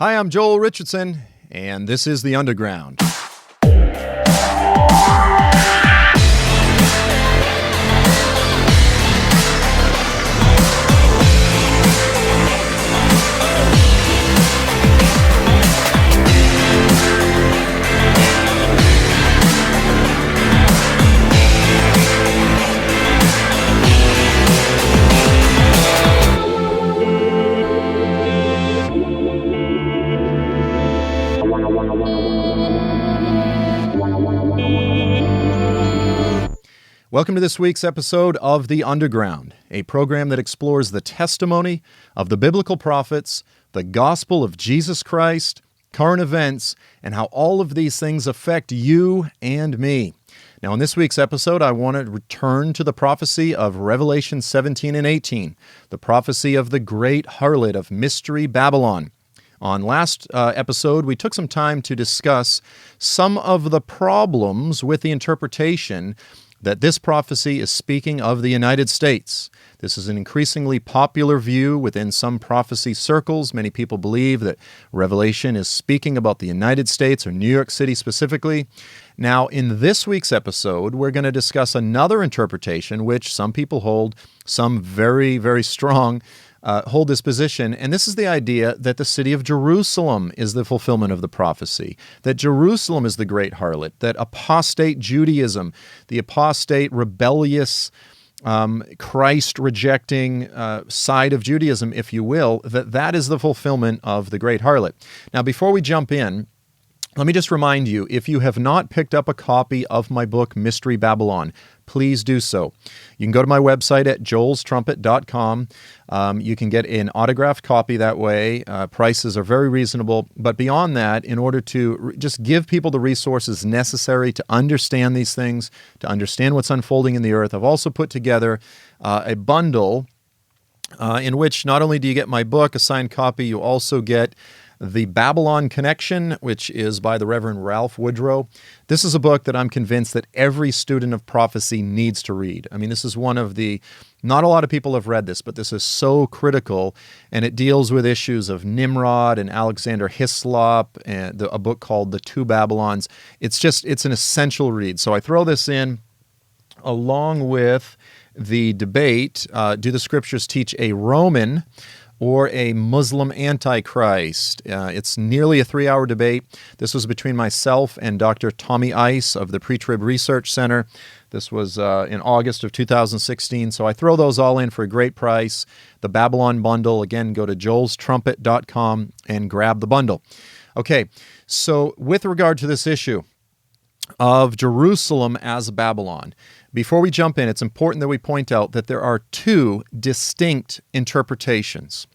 Hi, I'm Joel Richardson, and this is The Underground. Welcome to this week's episode of The Underground, a program that explores the testimony of the biblical prophets, the gospel of Jesus Christ, current events, and how all of these things affect you and me. Now, in this week's episode, I want to return to the prophecy of Revelation 17 and 18, the prophecy of the great harlot of Mystery Babylon. On last episode, we took some time to discuss some of the problems with the interpretation that this prophecy is speaking of the United States. This is an increasingly popular view within some prophecy circles. Many people believe that Revelation is speaking about the United States or New York City specifically. Now, in this week's episode, we're going to discuss another interpretation, which some people hold, some very, very strong, hold this position, and this is the idea that the city of Jerusalem is the fulfillment of the prophecy, that Jerusalem is the great harlot, that apostate Judaism, the apostate, rebellious, Christ-rejecting side of Judaism, if you will, that is the fulfillment of the great harlot. Now, before we jump in, let me just remind you, if you have not picked up a copy of my book, Mystery Babylon, please do so. You can go to my website at joelstrumpet.com. You can get an autographed copy that way. Prices are very reasonable. But beyond that, in order to just give people the resources necessary to understand these things, to understand what's unfolding in the earth, I've also put together a bundle in which not only do you get my book, a signed copy, you also get The Babylon Connection, which is by the Reverend Ralph Woodrow. This is a book that I'm convinced that every student of prophecy needs to read. I mean, this is one of the, not a lot of people have read this, but this is so critical, and it deals with issues of Nimrod and Alexander Hislop, and a book called The Two Babylons. It's an essential read. So I throw this in along with the debate, do the scriptures teach a Roman or a Muslim antichrist? It's nearly a 3-hour debate. This was between myself and Dr. Tommy Ice of the Pre-Trib Research Center. This was in August of 2016, so I throw those all in for a great price. The Babylon bundle, again, go to joelstrumpet.com and grab the bundle. Okay, so with regard to this issue of Jerusalem as Babylon, before we jump in, it's important that we point out that there are two distinct interpretations.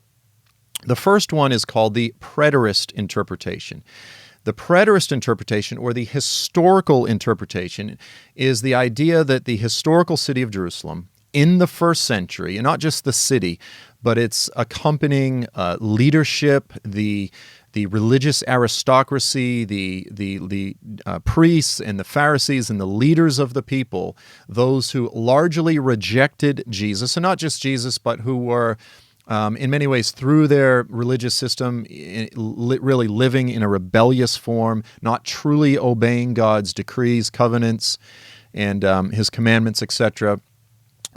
The first one is called the preterist interpretation. The preterist interpretation, or the historical interpretation, is the idea that the historical city of Jerusalem in the first century, and not just the city, but its accompanying leadership, the religious aristocracy, the priests and the Pharisees and the leaders of the people, those who largely rejected Jesus, and not just Jesus, but who were in many ways through their religious system really living in a rebellious form, not truly obeying God's decrees, covenants, and His commandments, etc.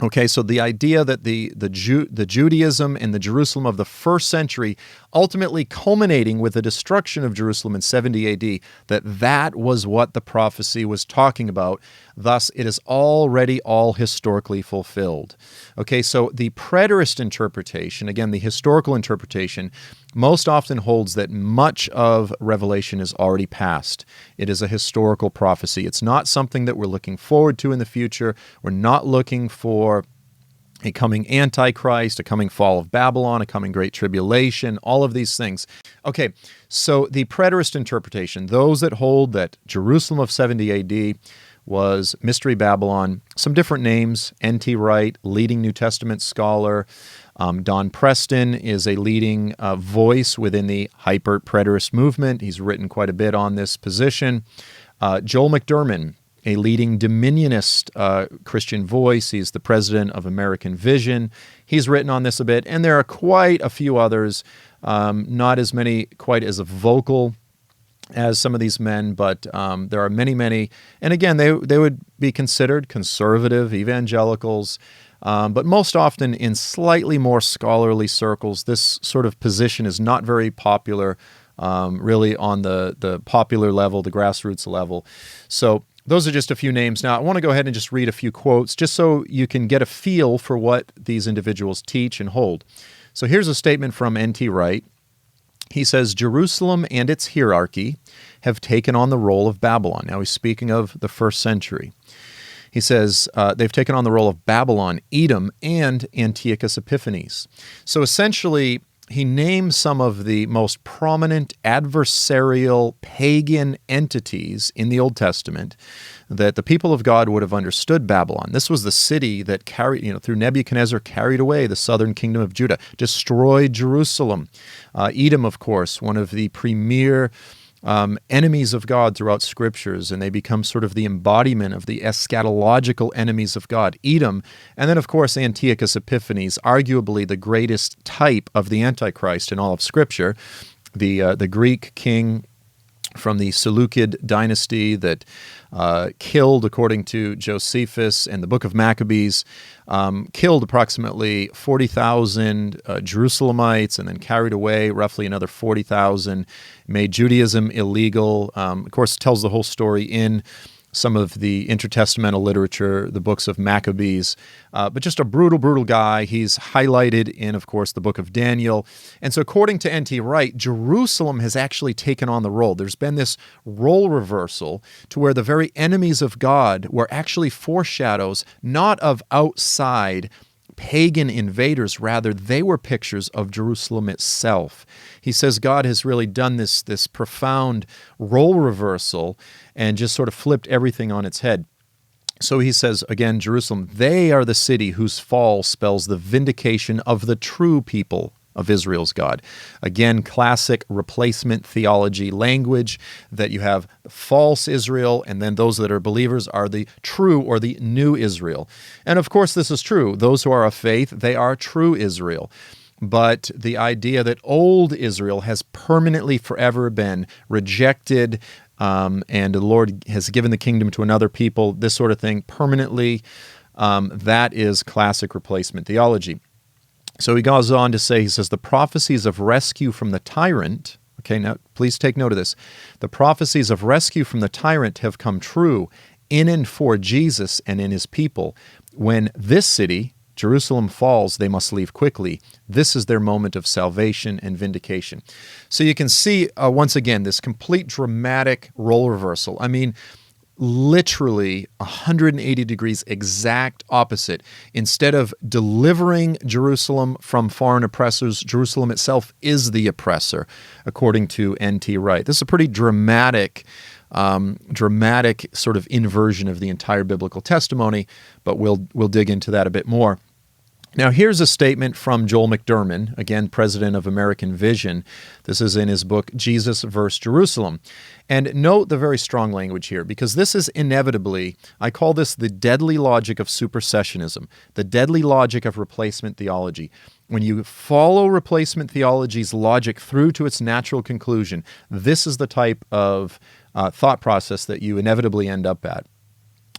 Okay, so the idea that the Judaism and the Jerusalem of the first century, ultimately culminating with the destruction of Jerusalem in 70 AD, that was what the prophecy was talking about. Thus, it is already all historically fulfilled. Okay, so the preterist interpretation, again, the historical interpretation, most often holds that much of Revelation is already past. It is a historical prophecy. It's not something that we're looking forward to in the future. We're not looking for a coming Antichrist, a coming fall of Babylon, a coming Great Tribulation, all of these things. Okay, so the preterist interpretation, those that hold that Jerusalem of 70 AD was Mystery Babylon, some different names, N.T. Wright, leading New Testament scholar. Don Preston is a leading voice within the hyper-preterist movement. He's written quite a bit on this position. Joel McDurmon, a leading dominionist Christian voice. He's the president of American Vision. He's written on this a bit, and there are quite a few others not as many quite as vocal as some of these men, but there are many, many. And again, they would be considered conservative evangelicals, but most often in slightly more scholarly circles, this sort of position is not very popular, really on the popular level, the grassroots level. So those are just a few names. Now, I want to go ahead and just read a few quotes, just so you can get a feel for what these individuals teach and hold. So here's a statement from N.T. Wright. He says, Jerusalem and its hierarchy have taken on the role of Babylon. Now he's speaking of the first century. He says they've taken on the role of Babylon, Edom, and Antiochus Epiphanes. So essentially, he names some of the most prominent adversarial pagan entities in the Old Testament that the people of God would have understood Babylon. This was the city that carried, through Nebuchadnezzar, carried away the southern kingdom of Judah, destroyed Jerusalem. Edom, of course, one of the premier enemies of God throughout scriptures, and they become sort of the embodiment of the eschatological enemies of God. Edom, and then of course Antiochus Epiphanes, arguably the greatest type of the Antichrist in all of scripture, the Greek king from the Seleucid dynasty that killed, according to Josephus and the book of Maccabees, killed approximately 40,000 Jerusalemites and then carried away roughly another 40,000, made Judaism illegal. Of course, it tells the whole story in some of the intertestamental literature, the books of Maccabees, but just a brutal, brutal guy. He's highlighted in, of course, the book of Daniel. And so according to N.T. Wright, Jerusalem has actually taken on the role. There's been this role reversal to where the very enemies of God were actually foreshadows, not of outside pagan invaders, rather they were pictures of Jerusalem itself. He says God has really done this profound role reversal and just sort of flipped everything on its head. So he says, again, Jerusalem, they are the city whose fall spells the vindication of the true people of Israel's God. Again, classic replacement theology language, that you have false Israel, and then those that are believers are the true or the new Israel. And of course, this is true. Those who are of faith, they are true Israel. But the idea that old Israel has permanently forever been rejected, and the Lord has given the kingdom to another people, this sort of thing, permanently, that is classic replacement theology. So he goes on to say, he says, the prophecies of rescue from the tyrant, okay, now please take note of this, the prophecies of rescue from the tyrant have come true in and for Jesus and in his people. When this city, Jerusalem, falls, they must leave quickly. This is their moment of salvation and vindication. So you can see, once again, this complete dramatic role reversal. I mean, literally 180 degrees exact opposite. Instead of delivering Jerusalem from foreign oppressors, Jerusalem itself is the oppressor, according to N.T. Wright. This is a pretty dramatic sort of inversion of the entire biblical testimony, but we'll dig into that a bit more. Now, here's a statement from Joel McDurmon, again, president of American Vision. This is in his book, Jesus vs. Jerusalem. And note the very strong language here, because this is inevitably, I call this the deadly logic of supersessionism, the deadly logic of replacement theology. When you follow replacement theology's logic through to its natural conclusion, this is the type of thought process that you inevitably end up at.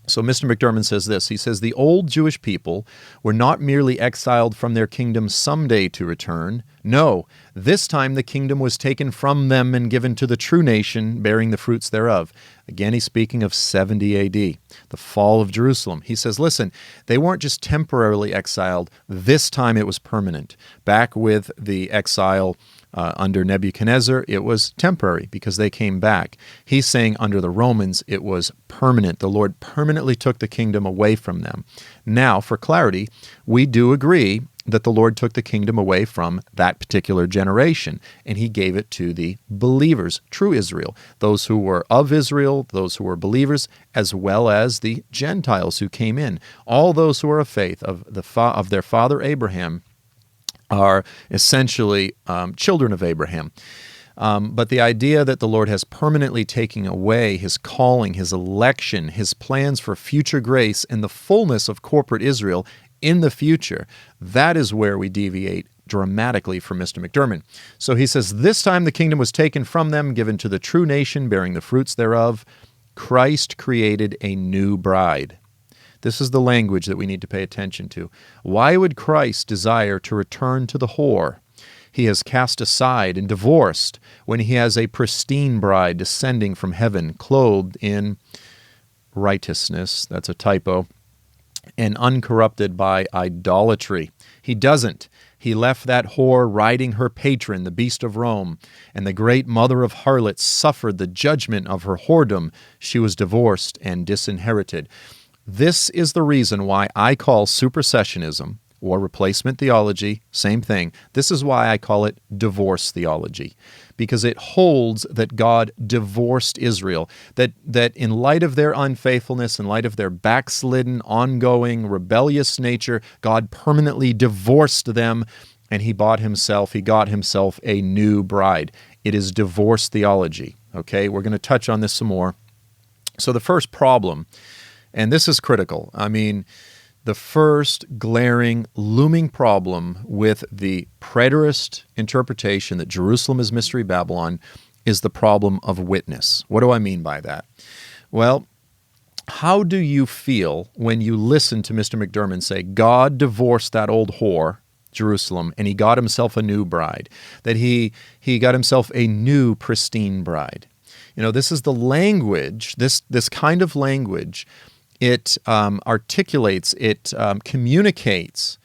So Mr. McDurmon says this. He says, the old Jewish people were not merely exiled from their kingdom someday to return. No, this time the kingdom was taken from them and given to the true nation, bearing the fruits thereof. Again, he's speaking of 70 A.D., the fall of Jerusalem. He says, listen, they weren't just temporarily exiled. This time it was permanent. Back with the exile under Nebuchadnezzar, it was temporary because they came back. He's saying under the Romans, it was permanent. The Lord permanently took the kingdom away from them. Now, for clarity, we do agree that the Lord took the kingdom away from that particular generation, and he gave it to the believers, true Israel, those who were of Israel, those who were believers, as well as the Gentiles who came in. All those who are of faith, of their father Abraham, are essentially children of Abraham. But the idea that the Lord has permanently taken away his calling, his election, his plans for future grace and the fullness of corporate Israel in the future, that is where we deviate dramatically from Mr. McDermott. So he says, this time the kingdom was taken from them, given to the true nation, bearing the fruits thereof. Christ created a new bride. This is the language that we need to pay attention to. Why would Christ desire to return to the whore he has cast aside and divorced when he has a pristine bride descending from heaven, clothed in righteousness? That's a typo. And uncorrupted by idolatry. He doesn't. He left that whore riding her patron, the beast of Rome, and the great mother of harlots suffered the judgment of her whoredom. She was divorced and disinherited. This is the reason why I call supersessionism, or replacement theology, same thing. This is why I call it divorce theology, because it holds that God divorced Israel, that in light of their unfaithfulness, in light of their backslidden, ongoing, rebellious nature, God permanently divorced them, and he got himself a new bride. It is divorce theology, okay? We're going to touch on this some more. So the first problem, and this is critical, the first glaring, looming problem with the preterist interpretation that Jerusalem is Mystery Babylon is the problem of witness. What do I mean by that? Well, how do you feel when you listen to Mr. McDermott say, God divorced that old whore, Jerusalem, and he got himself a new bride, that he got himself a new pristine bride? This is the language, this kind of language. It articulates, it communicates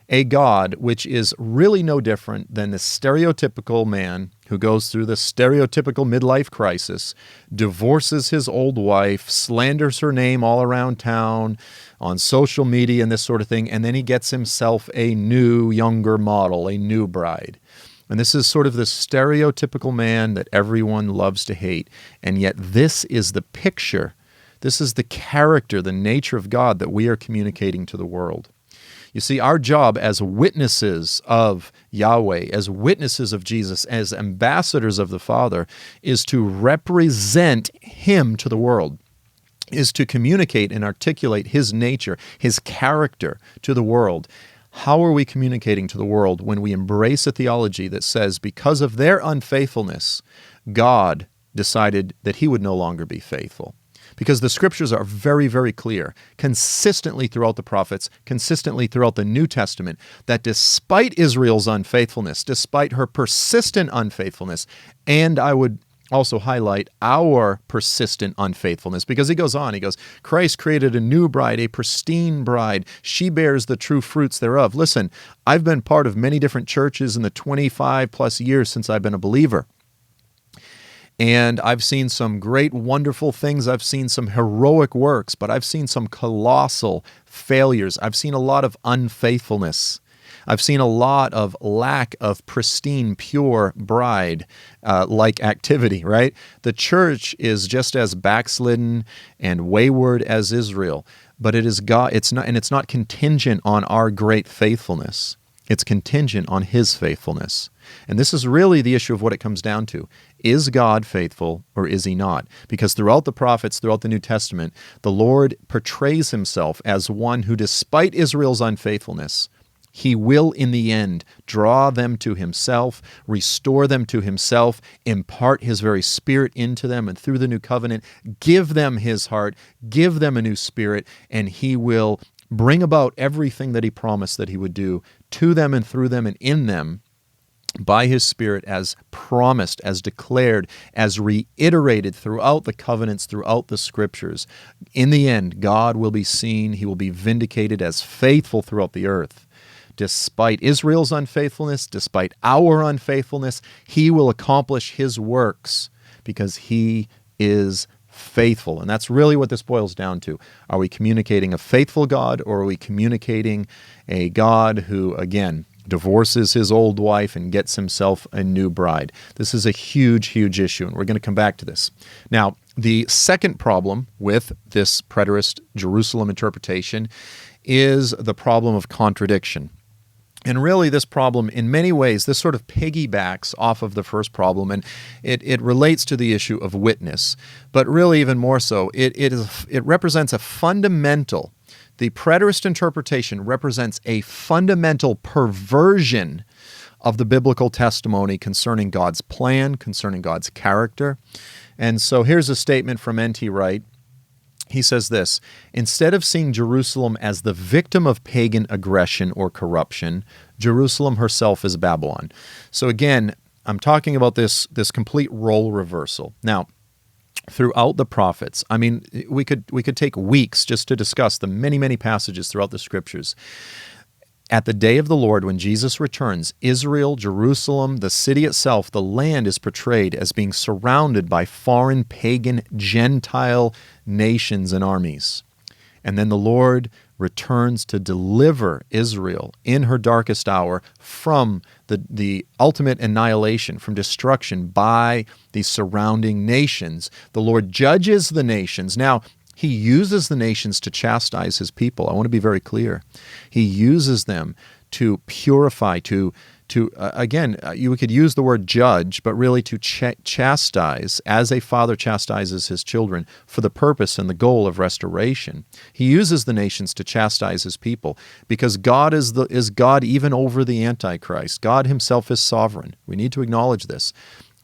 a God which is really no different than the stereotypical man who goes through the stereotypical midlife crisis, divorces his old wife, slanders her name all around town, on social media and this sort of thing, and then he gets himself a new, younger model, a new bride. And this is sort of the stereotypical man that everyone loves to hate, and yet this is the picture. This is the character, the nature of God that we are communicating to the world. You see, our job as witnesses of Yahweh, as witnesses of Jesus, as ambassadors of the Father, is to represent him to the world, is to communicate and articulate his nature, his character to the world. How are we communicating to the world when we embrace a theology that says because of their unfaithfulness, God decided that he would no longer be faithful? Because the scriptures are very, very clear, consistently throughout the prophets, consistently throughout the New Testament, that despite Israel's unfaithfulness, despite her persistent unfaithfulness, and I would also highlight our persistent unfaithfulness, because he goes, Christ created a new bride, a pristine bride. She bears the true fruits thereof. Listen, I've been part of many different churches in the 25 plus years since I've been a believer. And I've seen some great, wonderful things. I've seen some heroic works, but I've seen some colossal failures. I've seen a lot of unfaithfulness. I've seen a lot of lack of pristine, pure bride-like activity, right? The church is just as backslidden and wayward as Israel, but it is God. It's not contingent on our great faithfulness. It's contingent on his faithfulness. And this is really the issue of what it comes down to. Is God faithful or is he not? Because throughout the prophets, throughout the New Testament, the Lord portrays himself as one who, despite Israel's unfaithfulness, he will in the end draw them to himself, restore them to himself, impart his very spirit into them, and through the new covenant, give them his heart, give them a new spirit, and he will bring about everything that he promised that he would do to them and through them and in them by his Spirit, as promised, as declared, as reiterated throughout the covenants, throughout the scriptures. In the end, God will be seen, he will be vindicated as faithful throughout the earth. Despite Israel's unfaithfulness, despite our unfaithfulness, he will accomplish his works because he is faithful. And that's really what this boils down to. Are we communicating a faithful God, or are we communicating a God who, again, divorces his old wife and gets himself a new bride? This is a huge, huge issue, and we're going to come back to this. Now, the second problem with this preterist Jerusalem interpretation is the problem of contradiction. And really, this problem, in many ways, this sort of piggybacks off of the first problem, and it relates to the issue of witness. But really, even more so, it represents a fundamental The preterist interpretation represents a fundamental perversion of the biblical testimony concerning God's plan, concerning God's character. And so here's a statement from N.T. Wright. He says this: instead of seeing Jerusalem as the victim of pagan aggression or corruption, Jerusalem herself is Babylon. So again, I'm talking about this complete role reversal. Now, throughout the prophets, I mean, we could take weeks just to discuss the many, many passages throughout the scriptures. At the day of the Lord, when Jesus returns, Israel, Jerusalem, the city itself, the land is portrayed as being surrounded by foreign, pagan, Gentile nations and armies. And then the Lord returns to deliver Israel in her darkest hour from the ultimate annihilation, from destruction by the surrounding nations. The Lord judges the nations. Now, He uses the nations to chastise His people. I want to be very clear. He uses them to purify, again, you could use the word judge, but really to chastise, as a father chastises his children, for the purpose and the goal of restoration. He uses the nations to chastise His people because God is God even over the Antichrist. God Himself is sovereign. We need to acknowledge this.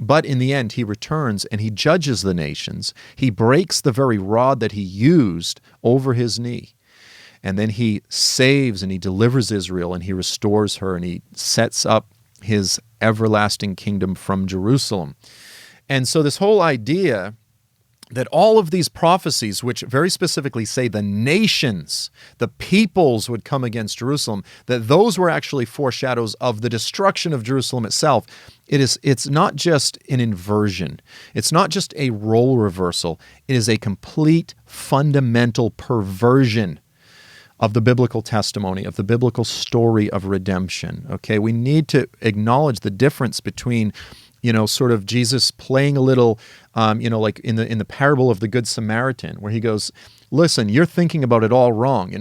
But in the end, He returns and He judges the nations. He breaks the very rod that He used over His knee. And then He saves and He delivers Israel and He restores her and He sets up His everlasting kingdom from Jerusalem. And so this whole idea that all of these prophecies, which very specifically say the nations, the peoples would come against Jerusalem, that those were actually foreshadows of the destruction of Jerusalem itself. It's not just an inversion. It's not just a role reversal. It is a complete fundamental perversion of the biblical testimony, of the biblical story of redemption. Okay, we need to acknowledge the difference between, sort of Jesus playing a little, like in the parable of the Good Samaritan, where He goes, listen, you're thinking about it all wrong.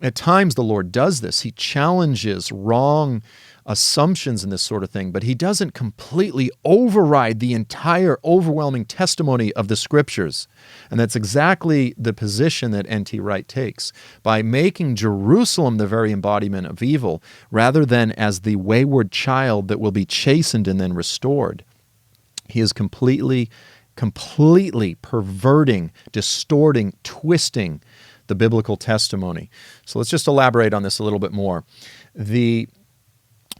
At times the Lord does this. He challenges wrong assumptions and this sort of thing, but He doesn't completely override the entire overwhelming testimony of the Scriptures. And that's exactly the position that N.T. Wright takes. By making Jerusalem the very embodiment of evil, rather than as the wayward child that will be chastened and then restored, he is completely perverting, distorting, twisting the biblical testimony. So let's just elaborate on this a little bit more.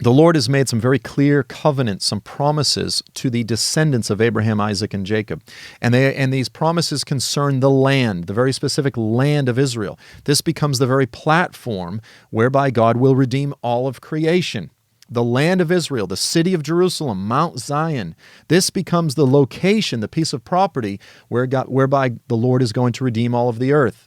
The Lord has made some very clear covenants, some promises to the descendants of Abraham, Isaac, and Jacob. And these promises concern the land, the very specific land of Israel. This becomes the very platform whereby God will redeem all of creation. The land of Israel, the city of Jerusalem, Mount Zion. This becomes the location, the piece of property whereby the Lord is going to redeem all of the earth.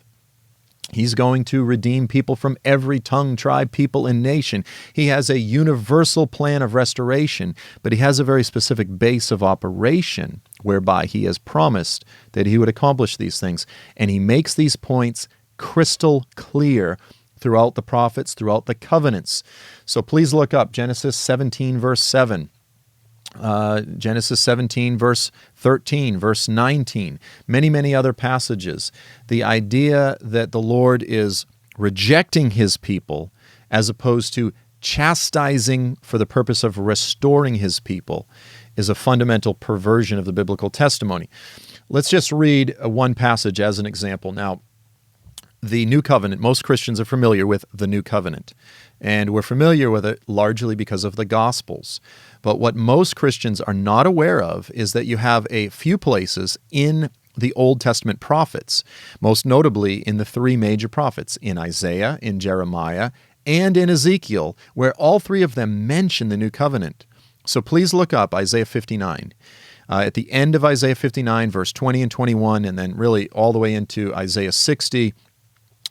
He's going to redeem people from every tongue, tribe, people, and nation. He has a universal plan of restoration, but He has a very specific base of operation whereby He has promised that He would accomplish these things. And He makes these points crystal clear throughout the prophets, throughout the covenants. So please look up Genesis 17, verse 7. Genesis 17, verse 13, verse 19, many, many other passages. The idea that the Lord is rejecting His people as opposed to chastising for the purpose of restoring His people is a fundamental perversion of the biblical testimony. Let's just read one passage as an example. Now, the New Covenant, most Christians are familiar with the New Covenant, and we're familiar with it largely because of the Gospels. But what most Christians are not aware of is that you have a few places in the Old Testament prophets, most notably in the three major prophets, in Isaiah, in Jeremiah, and in Ezekiel, where all three of them mention the New Covenant. So please look up Isaiah 59. At the end of Isaiah 59, verse 20 and 21, and then really all the way into Isaiah 60,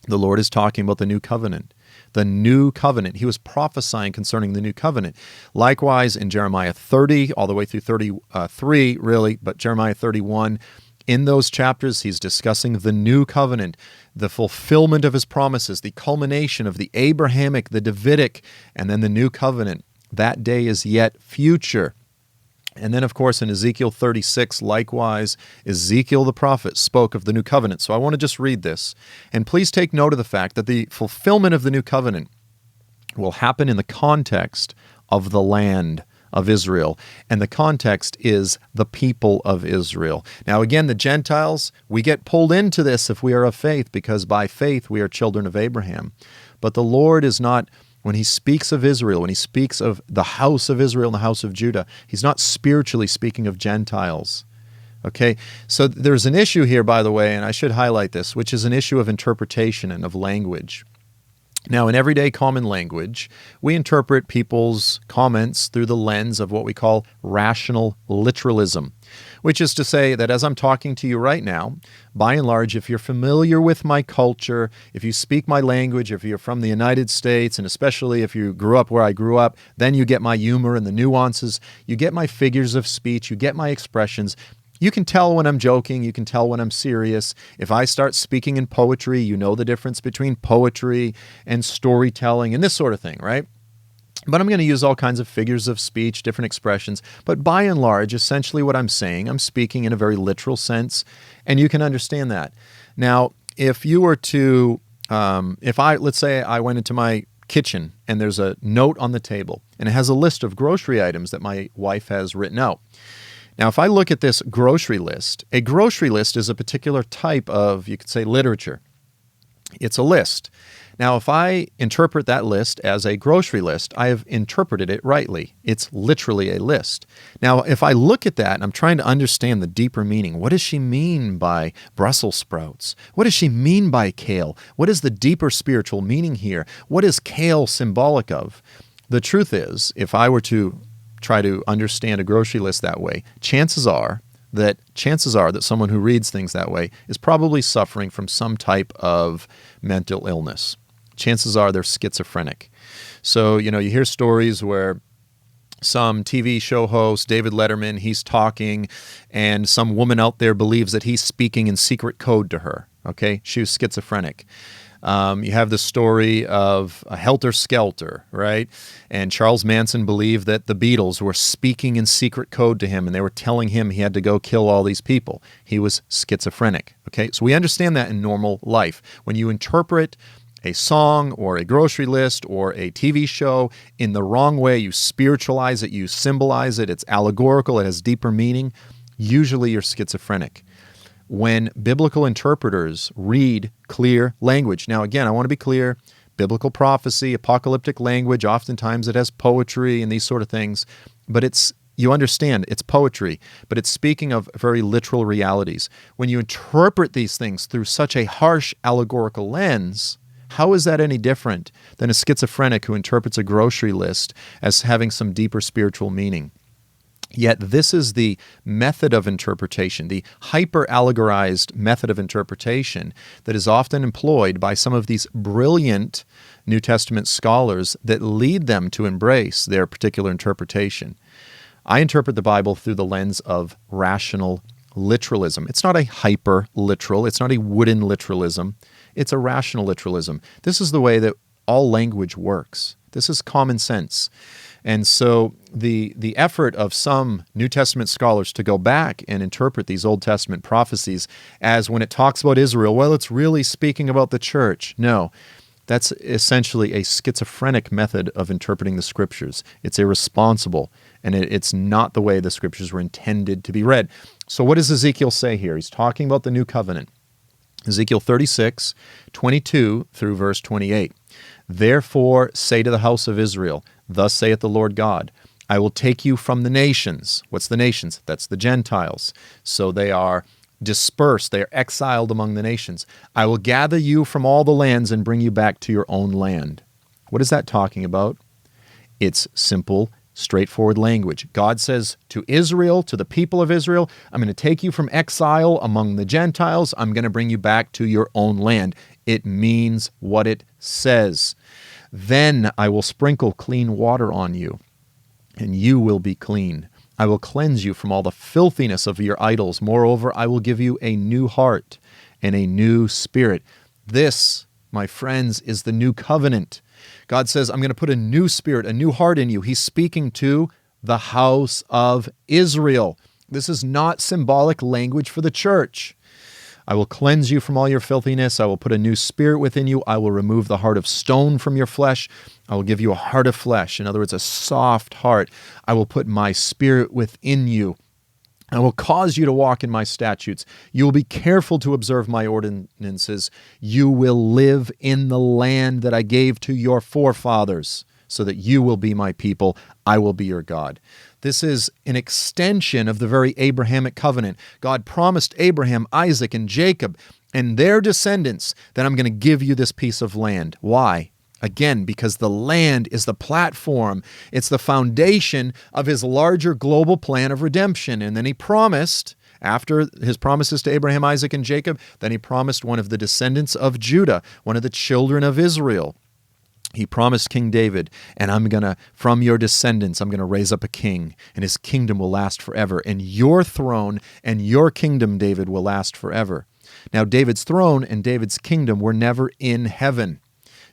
the Lord is talking about the New Covenant. The New Covenant. He was prophesying concerning the New Covenant. Likewise, in Jeremiah 30, all the way through 33, really, but Jeremiah 31, in those chapters, He's discussing the New Covenant, the fulfillment of His promises, the culmination of the Abrahamic, the Davidic, and then the New Covenant. That day is yet future. And then, of course, in Ezekiel 36, likewise, Ezekiel the prophet spoke of the new covenant. So I want to just read this. And please take note of the fact that the fulfillment of the new covenant will happen in the context of the land of Israel. And the context is the people of Israel. Now, again, the Gentiles, we get pulled into this if we are of faith, because by faith we are children of Abraham. But the Lord is not, when he speaks of Israel, when he speaks of the house of Israel and the house of Judah, he's not spiritually speaking of Gentiles. Okay, so there's an issue here, by the way, and I should highlight this, which is an issue of interpretation and of language. Now, in everyday common language, we interpret people's comments through the lens of what we call rational literalism, which is to say that as I'm talking to you right now, by and large, if you're familiar with my culture, if you speak my language, if you're from the United States, and especially if you grew up where I grew up, then you get my humor and the nuances, you get my figures of speech, you get my expressions. You can tell when I'm joking, you can tell when I'm serious. If I start speaking in poetry, you know the difference between poetry and storytelling and this sort of thing, right? But I'm going to use all kinds of figures of speech, different expressions. But by and large, essentially what I'm saying, I'm speaking in a very literal sense, and you can understand that. Now, if you were to, let's say I went into my kitchen and there's a note on the table, and it has a list of grocery items that my wife has written out. Now, if I look at this grocery list, a grocery list is a particular type of, you could say, literature. It's a list. Now, if I interpret that list as a grocery list, I have interpreted it rightly. It's literally a list. Now, if I look at that and I'm trying to understand the deeper meaning, what does she mean by Brussels sprouts? What does she mean by kale? What is the deeper spiritual meaning here? What is kale symbolic of? The truth is, if I were to try to understand a grocery list that way, chances are that someone who reads things that way is probably suffering from some type of mental illness. Chances are they're schizophrenic. So, you hear stories where some TV show host, David Letterman, he's talking, and some woman out there believes that he's speaking in secret code to her. Okay? She was schizophrenic. You have the story of Helter Skelter, right? And Charles Manson believed that the Beatles were speaking in secret code to him, and they were telling him he had to go kill all these people. He was schizophrenic, okay? So we understand that in normal life. When you interpret a song or a grocery list or a TV show in the wrong way, you spiritualize it, you symbolize it, it's allegorical, it has deeper meaning, usually you're schizophrenic. When biblical interpreters read clear language. Now, again, I want to be clear, biblical prophecy, apocalyptic language, oftentimes it has poetry and these sort of things, but you understand, it's poetry, but it's speaking of very literal realities. When you interpret these things through such a harsh allegorical lens, how is that any different than a schizophrenic who interprets a grocery list as having some deeper spiritual meaning? Yet this is the method of interpretation, the hyper-allegorized method of interpretation that is often employed by some of these brilliant New Testament scholars that lead them to embrace their particular interpretation. I interpret the Bible through the lens of rational literalism. It's not a hyper-literal, it's not a wooden literalism, it's a rational literalism. This is the way that all language works. This is common sense. And so the effort of some New Testament scholars to go back and interpret these Old Testament prophecies as when it talks about Israel, well, it's really speaking about the church. No, that's essentially a schizophrenic method of interpreting the Scriptures. It's irresponsible, and it's not the way the Scriptures were intended to be read. So what does Ezekiel say here? He's talking about the new covenant. Ezekiel 36, 22 through verse 28. Therefore say to the house of Israel, thus saith the Lord God, I will take you from the nations. What's the nations? That's the Gentiles. So they are dispersed. They are exiled among the nations. I will gather you from all the lands and bring you back to your own land. What is that talking about? It's simple, straightforward language. God says to Israel, to the people of Israel, I'm going to take you from exile among the Gentiles. I'm going to bring you back to your own land. It means what it says. Then I will sprinkle clean water on you, and you will be clean. I will cleanse you from all the filthiness of your idols. Moreover, I will give you a new heart and a new spirit. This, my friends, is the new covenant. God says, I'm going to put a new spirit, a new heart in you. He's speaking to the house of Israel. This is not symbolic language for the church. I will cleanse you from all your filthiness. I will put a new spirit within you. I will remove the heart of stone from your flesh. I will give you a heart of flesh. In other words, a soft heart. I will put my spirit within you. I will cause you to walk in my statutes. You will be careful to observe my ordinances. You will live in the land that I gave to your forefathers, so that you will be my people. I will be your God. This is an extension of the very Abrahamic covenant. God promised Abraham, Isaac, and Jacob and their descendants that I'm going to give you this piece of land. Why? Again, because the land is the platform. It's the foundation of his larger global plan of redemption. And then he promised, after his promises to Abraham, Isaac, and Jacob, then he promised one of the descendants of Judah, one of the children of Israel. He promised King David, and from your descendants, I'm going to raise up a king, and his kingdom will last forever. And your throne and your kingdom, David, will last forever. Now, David's throne and David's kingdom were never in heaven.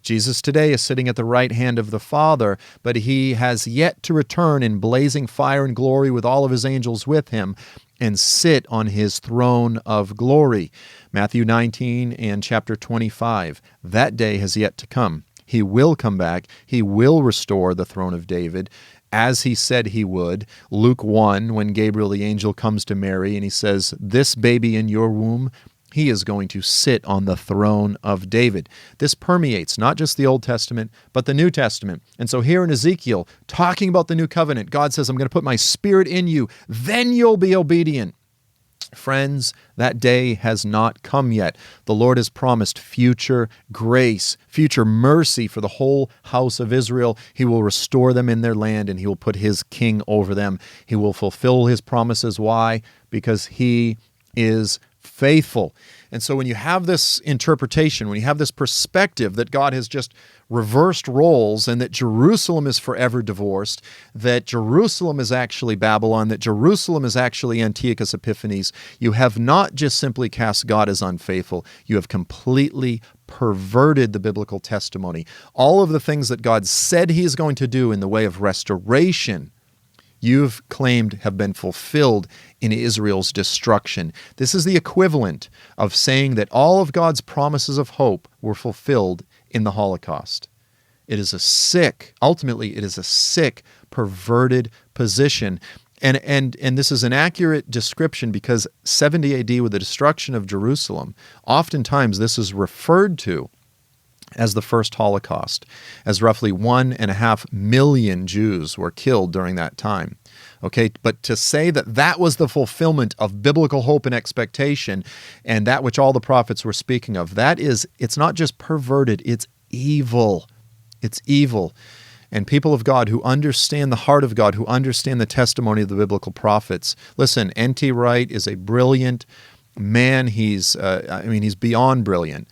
Jesus today is sitting at the right hand of the Father, but he has yet to return in blazing fire and glory with all of his angels with him and sit on his throne of glory. Matthew 19 and chapter 25. That day has yet to come. He will come back. He will restore the throne of David as he said he would. Luke 1, when Gabriel the angel comes to Mary and he says, this baby in your womb, he is going to sit on the throne of David. This permeates not just the Old Testament, but the New Testament. And so here in Ezekiel, talking about the new covenant, God says, I'm going to put my spirit in you, then you'll be obedient. Friends, that day has not come yet. The Lord has promised future grace, future mercy for the whole house of Israel. He will restore them in their land, and he will put his king over them. He will fulfill his promises. Why? Because he is faithful. And so when you have this interpretation, when you have this perspective that God has just reversed roles and that Jerusalem is forever divorced, that Jerusalem is actually Babylon, that Jerusalem is actually Antiochus Epiphanes, you have not just simply cast God as unfaithful, you have completely perverted the biblical testimony. All of the things that God said he is going to do in the way of restoration, you've claimed have been fulfilled in Israel's destruction. This is the equivalent of saying that all of God's promises of hope were fulfilled in the Holocaust. Ultimately, it is a sick, perverted position. And this is an accurate description because 70 AD, with the destruction of Jerusalem, oftentimes this is referred to as the first Holocaust, as roughly 1.5 million Jews were killed during that time. Okay, but to say that that was the fulfillment of biblical hope and expectation, and that which all the prophets were speaking of, it's not just perverted, it's evil. It's evil. And people of God who understand the heart of God, who understand the testimony of the biblical prophets. Listen, N.T. Wright is a brilliant man. He's beyond brilliant.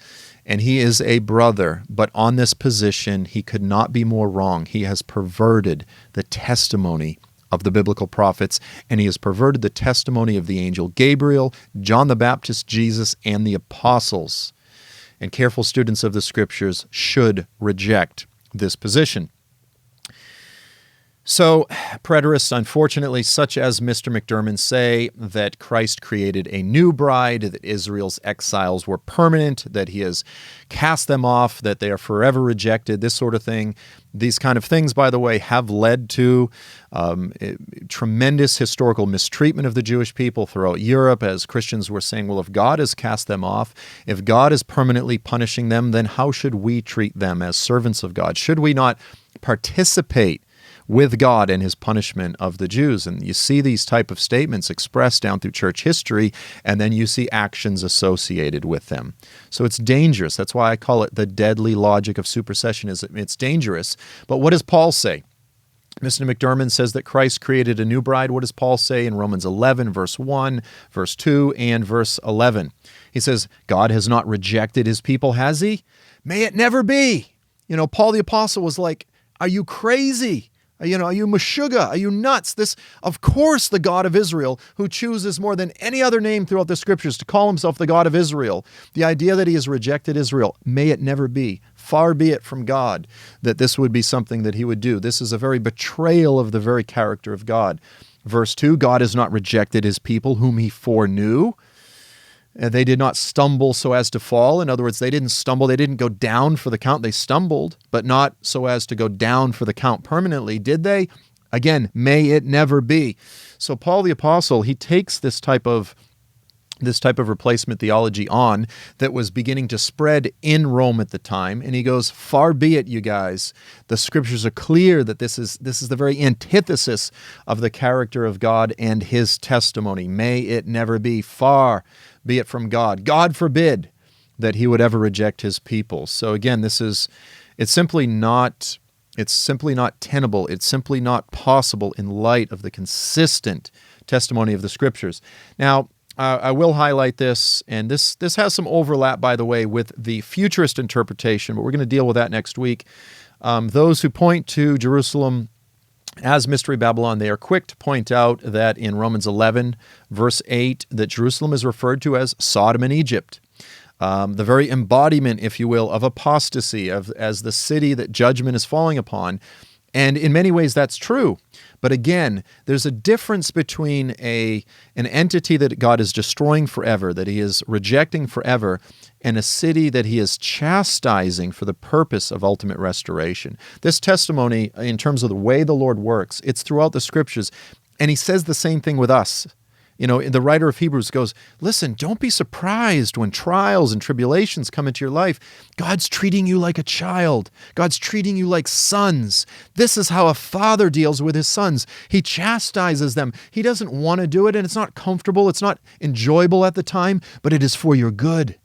And he is a brother, but on this position, he could not be more wrong. He has perverted the testimony of the biblical prophets, and he has perverted the testimony of the angel Gabriel, John the Baptist, Jesus, and the apostles. And careful students of the scriptures should reject this position. So, preterists, unfortunately, such as Mr. McDermott, say that Christ created a new bride, that Israel's exiles were permanent, that he has cast them off, that they are forever rejected, this sort of thing. These kind of things, by the way, have led to tremendous historical mistreatment of the Jewish people throughout Europe, as Christians were saying, well, if God has cast them off, if God is permanently punishing them, then how should we treat them as servants of God? Should we not participate with God and his punishment of the Jews? And you see these type of statements expressed down through church history, and then you see actions associated with them. So it's dangerous. That's why I call it the deadly logic of supersessionism. It's dangerous. But what does Paul say? Mr. McDermott says that Christ created a new bride. What does Paul say in Romans 11, verse 1, verse 2, and verse 11? He says, God has not rejected his people, has he? May it never be. Paul the Apostle was like, are you crazy? Are you meshuggah? Are you nuts? This, of course, the God of Israel, who chooses more than any other name throughout the scriptures to call himself the God of Israel. The idea that he has rejected Israel, may it never be. Far be it from God that this would be something that he would do. This is a very betrayal of the very character of God. Verse 2, God has not rejected his people whom he foreknew. They did not stumble so as to fall. In other words, they didn't stumble. They didn't go down for the count. They stumbled, but not so as to go down for the count permanently. Did they? Again, may it never be. So Paul the Apostle, he takes this type of replacement theology on that was beginning to spread in Rome at the time. And he goes, far be it, you guys. The scriptures are clear that this is the very antithesis of the character of God and his testimony. May it never be. Far be it from God. God forbid that he would ever reject his people. So again, it's simply not tenable. It's simply not possible in light of the consistent testimony of the scriptures. Now, I will highlight this, and this has some overlap, by the way, with the futurist interpretation, but we're going to deal with that next week. Those who point to Jerusalem as Mystery Babylon, they are quick to point out that in Romans 11, verse 8, that Jerusalem is referred to as Sodom and Egypt. The very embodiment, if you will, of apostasy, as the city that judgment is falling upon. And in many ways, that's true. But again, there's a difference between an entity that God is destroying forever, that he is rejecting forever, and a city that he is chastising for the purpose of ultimate restoration. This testimony, in terms of the way the Lord works, it's throughout the scriptures. And he says the same thing with us. The writer of Hebrews goes, listen, don't be surprised when trials and tribulations come into your life. God's treating you like a child. God's treating you like sons. This is how a father deals with his sons. He chastises them. He doesn't want to do it, and it's not comfortable. It's not enjoyable at the time, but it is for your good.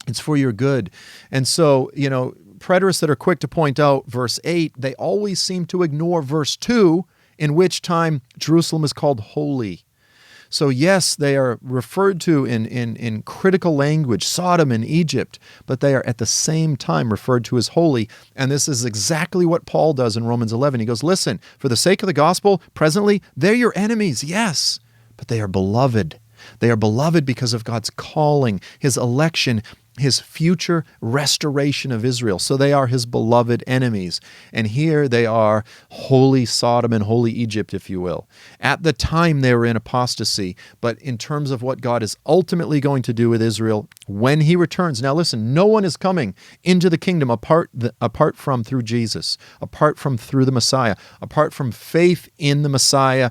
It's for your good. And so, preterists that are quick to point out verse 8, they always seem to ignore verse 2, in which time Jerusalem is called holy. So yes, they are referred to in critical language, Sodom and Egypt, but they are at the same time referred to as holy. And this is exactly what Paul does in Romans 11. He goes, listen, for the sake of the gospel, presently, they're your enemies, yes, but they are beloved. They are beloved because of God's calling, his election, his future restoration of Israel. So they are his beloved enemies. And here they are holy Sodom and holy Egypt, if you will. At the time they were in apostasy, but in terms of what God is ultimately going to do with Israel when he returns. Now listen, no one is coming into the kingdom apart from through Jesus, apart from through the Messiah, apart from faith in the Messiah,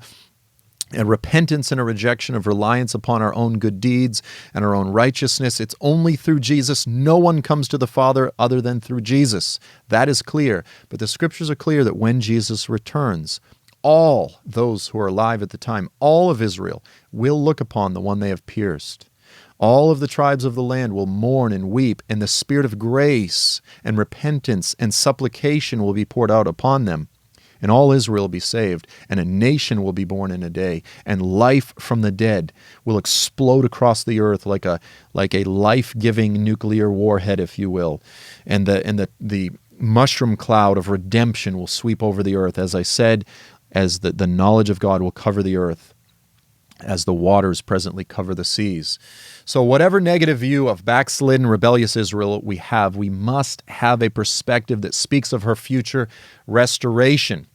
and repentance and a rejection of reliance upon our own good deeds and our own righteousness. It's only through Jesus. No one comes to the Father other than through Jesus. That is clear. But the scriptures are clear that when Jesus returns, all those who are alive at the time, all of Israel, will look upon the one they have pierced. All of the tribes of the land will mourn and weep, and the spirit of grace and repentance and supplication will be poured out upon them. And all Israel will be saved, and a nation will be born in a day, and life from the dead will explode across the earth like a life-giving nuclear warhead, if you will. And the mushroom cloud of redemption will sweep over the earth, as I said, as the knowledge of God will cover the earth, as the waters presently cover the seas. So whatever negative view of backslidden, rebellious Israel we have, we must have a perspective that speaks of her future restoration.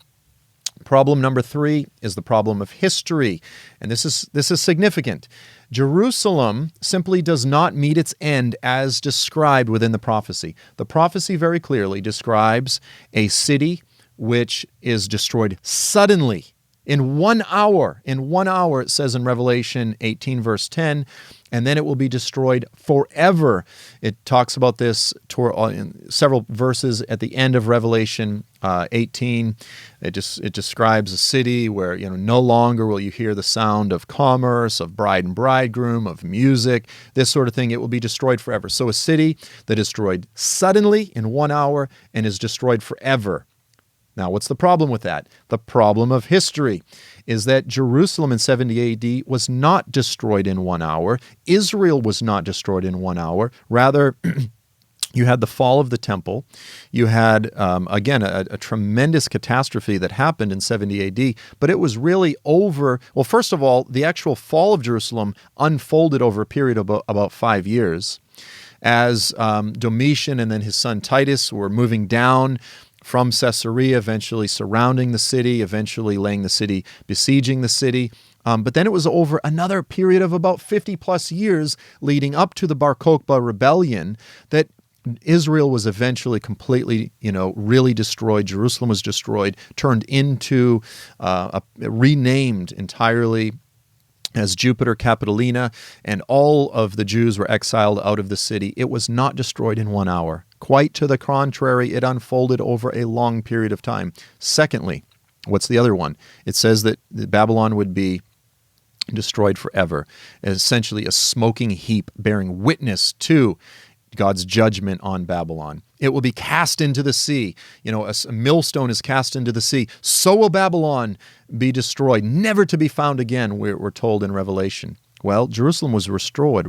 Problem number 3 is the problem of history, and this is significant. Jerusalem simply does not meet its end as described within the prophecy. The prophecy very clearly describes a city which is destroyed suddenly. In 1 hour, it says in Revelation 18, verse 10, and then it will be destroyed forever. It talks about this in several verses at the end of Revelation 18. It describes a city where no longer will you hear the sound of commerce, of bride and bridegroom, of music, this sort of thing. It will be destroyed forever. So a city that is destroyed suddenly in 1 hour and is destroyed forever. Now, what's the problem with that? The problem of history is that Jerusalem in 70 AD was not destroyed in 1 hour. Israel was not destroyed in 1 hour. Rather, You had the fall of the temple. You had, again, a tremendous catastrophe that happened in 70 AD, but it was really over. Well, first of all, the actual fall of Jerusalem unfolded over a period of about 5 years as Domitian and then his son Titus were moving down from Caesarea, eventually surrounding the city, eventually laying the city, besieging the city. But then it was over another period of about 50 plus years leading up to the Bar Kokhba rebellion that Israel was eventually completely, really destroyed. Jerusalem was destroyed, turned into, renamed entirely as Jupiter Capitolina, and all of the Jews were exiled out of the city. It was not destroyed in 1 hour. Quite to the contrary, it unfolded over a long period of time. Secondly, what's the other one? It says that Babylon would be destroyed forever, essentially a smoking heap bearing witness to God's judgment on Babylon. It will be cast into the sea. A millstone is cast into the sea. So will Babylon be destroyed, never to be found again, we're told in Revelation. Well, Jerusalem was restored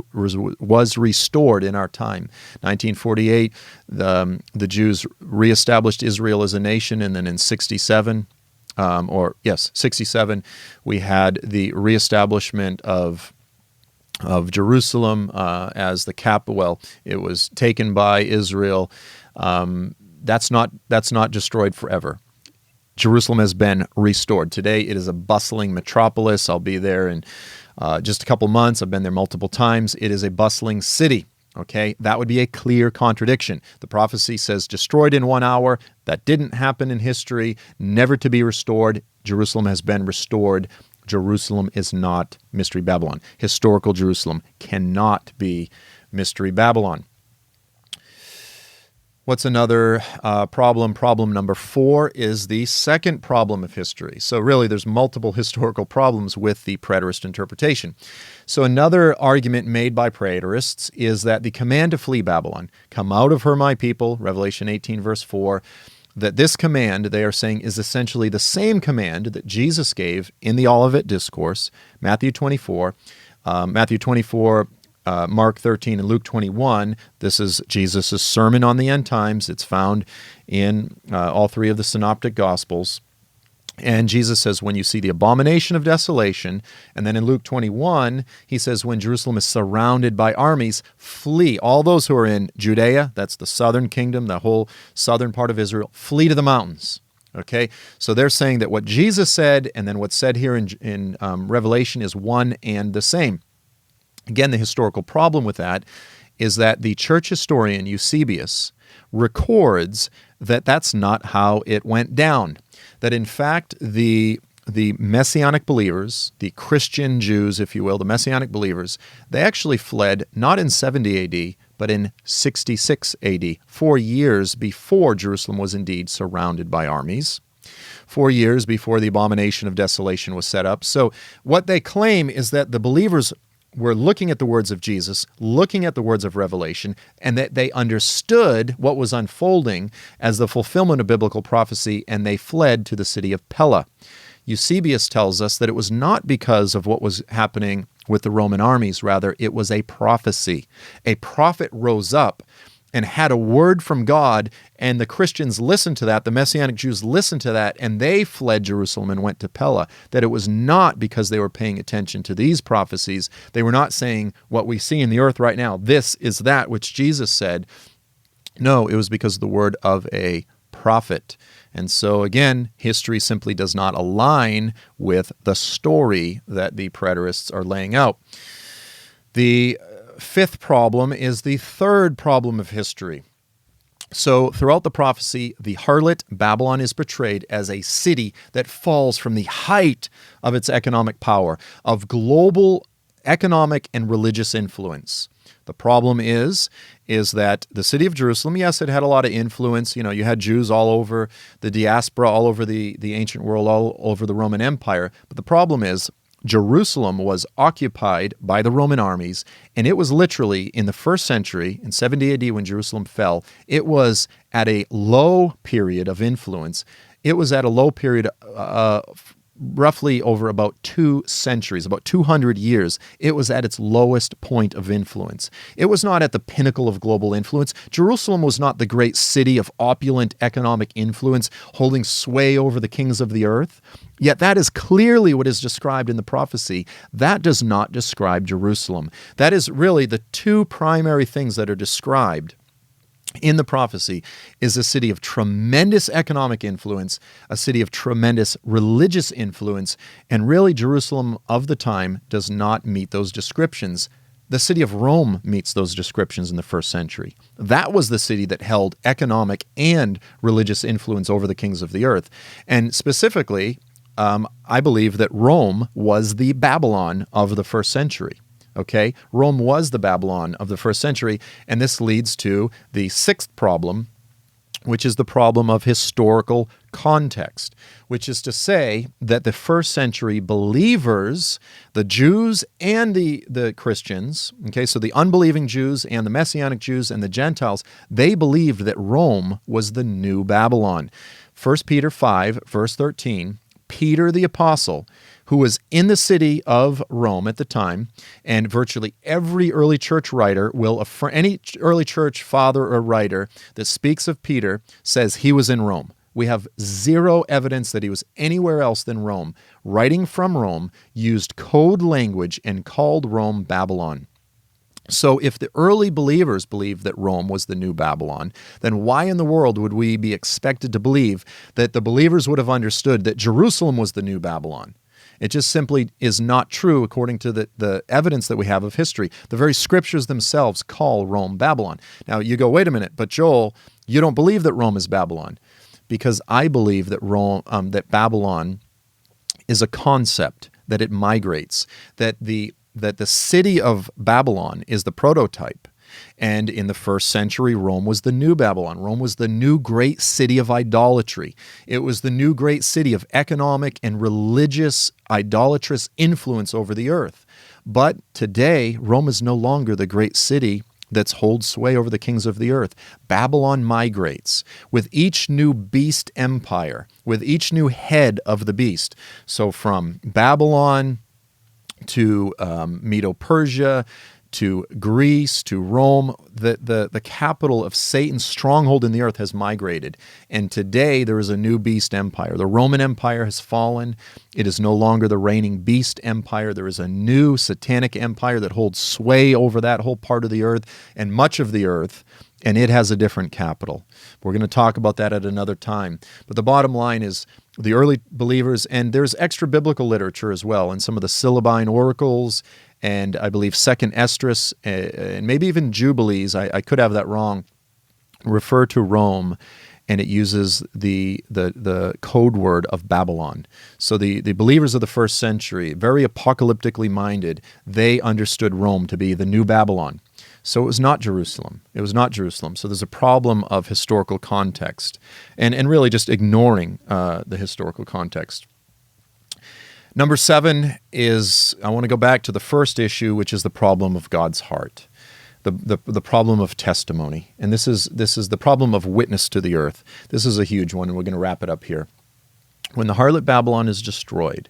in our time. 1948, the Jews reestablished Israel as a nation, and then in 67, we had the reestablishment of Jerusalem as the capital. Well, it was taken by Israel. That's not destroyed forever. Jerusalem has been restored. Today it is a bustling metropolis. I'll be there in just a couple months. I've been there multiple times. It is a bustling city. Okay, that would be a clear contradiction. The prophecy says destroyed in 1 hour. That didn't happen in history, never to be restored. Jerusalem has been restored. Jerusalem is not Mystery Babylon. Historical Jerusalem cannot be Mystery Babylon. What's another problem? Problem number 4 is the second problem of history. So really, there's multiple historical problems with the preterist interpretation. So another argument made by preterists is that the command to flee Babylon, come out of her, my people, Revelation 18, verse 4, that this command, they are saying, is essentially the same command that Jesus gave in the Olivet Discourse, Matthew 24, Mark 13, and Luke 21. This is Jesus' sermon on the end times. It's found in all 3 of the synoptic Gospels. And Jesus says, when you see the abomination of desolation, and then in Luke 21, he says, when Jerusalem is surrounded by armies, flee. All those who are in Judea, that's the southern kingdom, the whole southern part of Israel, flee to the mountains. Okay, so they're saying that what Jesus said and then what's said here in Revelation is one and the same. Again, the historical problem with that is that the church historian Eusebius records that that's not how it went down. That in fact, the Messianic believers, the Christian Jews, if you will, the Messianic believers, they actually fled not in 70 AD, but in 66 AD, 4 years before Jerusalem was indeed surrounded by armies, 4 years before the abomination of desolation was set up. So what they claim is that the believers were looking at the words of Jesus, looking at the words of Revelation, and that they understood what was unfolding as the fulfillment of biblical prophecy, and they fled to the city of Pella. Eusebius tells us that it was not because of what was happening with the Roman armies, rather it was a prophecy. A prophet rose up and had a word from God, and the Christians listened to that, the Messianic Jews listened to that, and they fled Jerusalem and went to Pella. That it was not because they were paying attention to these prophecies. They were not saying what we see in the earth right now, this is that which Jesus said. No, it was because of the word of a prophet. And so again, history simply does not align with the story that the preterists are laying out. The fifth problem is the third problem of history. So throughout the prophecy, the harlot Babylon is portrayed as a city that falls from the height of its economic power, of global economic and religious influence. The problem is that the city of Jerusalem, yes, it had a lot of influence. You had Jews all over the diaspora, all over the ancient world, all over the Roman Empire. But the problem is Jerusalem was occupied by the Roman armies, and it was literally in the first century, in 70 AD when Jerusalem fell, it was at a low period of influence. It was at a low period roughly over about 2 centuries, about 200 years, it was at its lowest point of influence. It was not at the pinnacle of global influence. Jerusalem was not the great city of opulent economic influence holding sway over the kings of the earth. Yet that is clearly what is described in the prophecy. That does not describe Jerusalem. That is really the two primary things that are described in the prophecy is a city of tremendous economic influence, a city of tremendous religious influence, and really Jerusalem of the time does not meet those descriptions. The city of Rome meets those descriptions in the first century. That was the city that held economic and religious influence over the kings of the earth. And specifically, I believe that Rome was the Babylon of the first century. Okay, Rome was the Babylon of the first century, and this leads to the sixth problem, which is the problem of historical context, which is to say that the first century believers, the Jews and the Christians, okay, so the unbelieving Jews and the Messianic Jews and the Gentiles, they believed that Rome was the new Babylon. 1 Peter 5, verse 13, Peter the apostle, who was in the city of Rome at the time, and virtually every early church writer will affirm, any early church father or writer that speaks of Peter says he was in Rome. We have zero evidence that he was anywhere else than Rome. Writing from Rome, used code language and called Rome Babylon. So if the early believers believed that Rome was the new Babylon, then why in the world would we be expected to believe that the believers would have understood that Jerusalem was the new Babylon? It just simply is not true according to the evidence that we have of history. The very scriptures themselves call Rome Babylon. Now you go, wait a minute, but Joel, you don't believe that Rome is Babylon, because I believe that that Babylon is a concept, that it migrates, that the city of Babylon is the prototype. And in the first century, Rome was the new Babylon. Rome was the new great city of idolatry. It was the new great city of economic and religious idolatrous influence over the earth. But today, Rome is no longer the great city that holds sway over the kings of the earth. Babylon migrates with each new beast empire, with each new head of the beast. So from Babylon to Medo-Persia, to Greece, to Rome, the capital of Satan's stronghold in the earth has migrated. And today there is a new beast empire. The Roman Empire has fallen. It is no longer the reigning beast empire. There is a new satanic empire that holds sway over that whole part of the earth and much of the earth, and it has a different capital. We're going to talk about that at another time. But the bottom line is the early believers, and there's extra biblical literature as well, and some of the Syllabine oracles, and I believe Second Esdras, and maybe even Jubilees, I could have that wrong, refer to Rome, and it uses the code word of Babylon. So the believers of the first century, very apocalyptically minded, they understood Rome to be the new Babylon. So it was not Jerusalem. It was not Jerusalem. So there's a problem of historical context and really just ignoring the historical context. Number 7 is, I want to go back to the first issue, which is the problem of God's heart, the problem of testimony. And this is the problem of witness to the earth. This is a huge one, and we're going to wrap it up here. When the harlot Babylon is destroyed,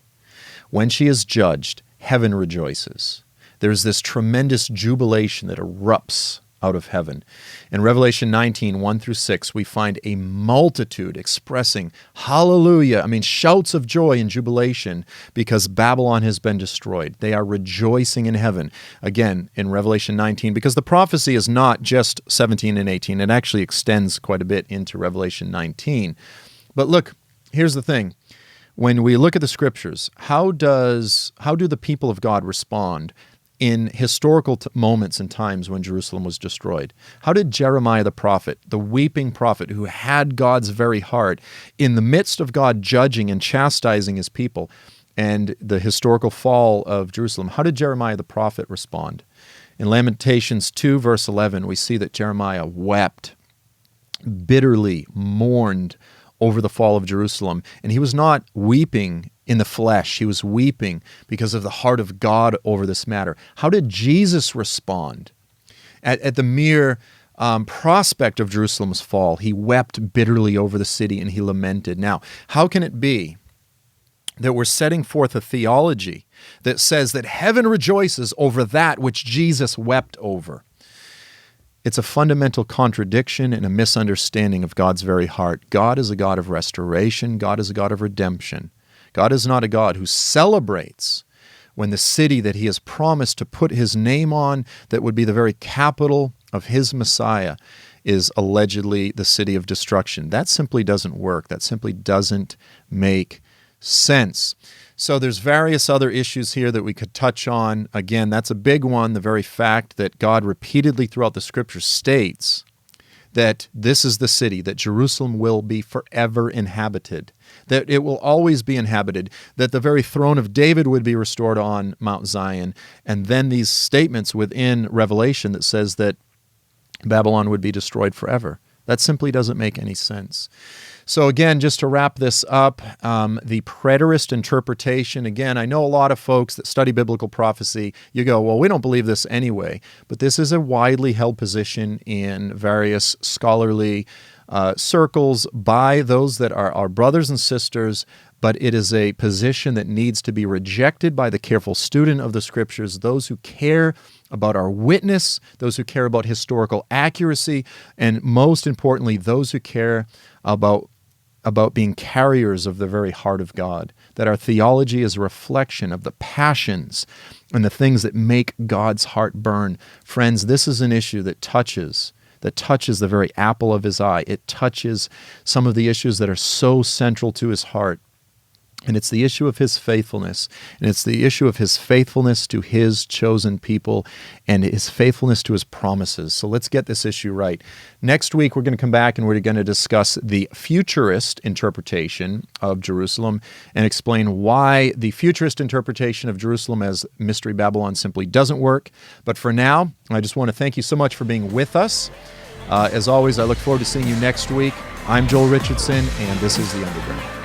when she is judged, heaven rejoices. There's this tremendous jubilation that erupts out of heaven. In Revelation 19, 1 through 6, we find a multitude expressing hallelujah, shouts of joy and jubilation because Babylon has been destroyed. They are rejoicing in heaven. Again, in Revelation 19, because the prophecy is not just 17 and 18, it actually extends quite a bit into Revelation 19. But look, here's the thing. When we look at the scriptures, how do the people of God respond in historical moments and times when Jerusalem was destroyed? How did Jeremiah the prophet, the weeping prophet who had God's very heart, in the midst of God judging and chastising his people and the historical fall of Jerusalem, how did Jeremiah the prophet respond? In Lamentations 2, verse 11, we see that Jeremiah wept, bitterly mourned over the fall of Jerusalem. And he was not weeping in the flesh. He was weeping because of the heart of God over this matter. How did Jesus respond? At the mere prospect of Jerusalem's fall, he wept bitterly over the city and he lamented. Now, how can it be that we're setting forth a theology that says that heaven rejoices over that which Jesus wept over. It's a fundamental contradiction and a misunderstanding of God's very heart. God is a God of restoration. God is a God of redemption. God is not a God who celebrates when the city that he has promised to put his name on, that would be the very capital of his Messiah, is allegedly the city of destruction. That simply doesn't work. That simply doesn't make sense. So there's various other issues here that we could touch on. Again, that's a big one, the very fact that God repeatedly throughout the Scripture states that this is the city, that Jerusalem will be forever inhabited, that it will always be inhabited, that the very throne of David would be restored on Mount Zion, and then these statements within Revelation that says that Babylon would be destroyed forever. That simply doesn't make any sense. So again, just to wrap this up, the preterist interpretation, again, I know a lot of folks that study biblical prophecy, you go, well, we don't believe this anyway, but this is a widely held position in various scholarly circles by those that are our brothers and sisters, but it is a position that needs to be rejected by the careful student of the Scriptures, those who care about our witness, those who care about historical accuracy, and most importantly, those who care about being carriers of the very heart of God, that our theology is a reflection of the passions and the things that make God's heart burn. Friends, this is an issue that touches the very apple of his eye. It touches some of the issues that are so central to his heart. And it's the issue of his faithfulness. And it's the issue of his faithfulness to his chosen people and his faithfulness to his promises. So let's get this issue right. Next week, we're going to come back and we're going to discuss the futurist interpretation of Jerusalem and explain why the futurist interpretation of Jerusalem as Mystery Babylon simply doesn't work. But for now, I just want to thank you so much for being with us. As always, I look forward to seeing you next week. I'm Joel Richardson, and this is The Underground.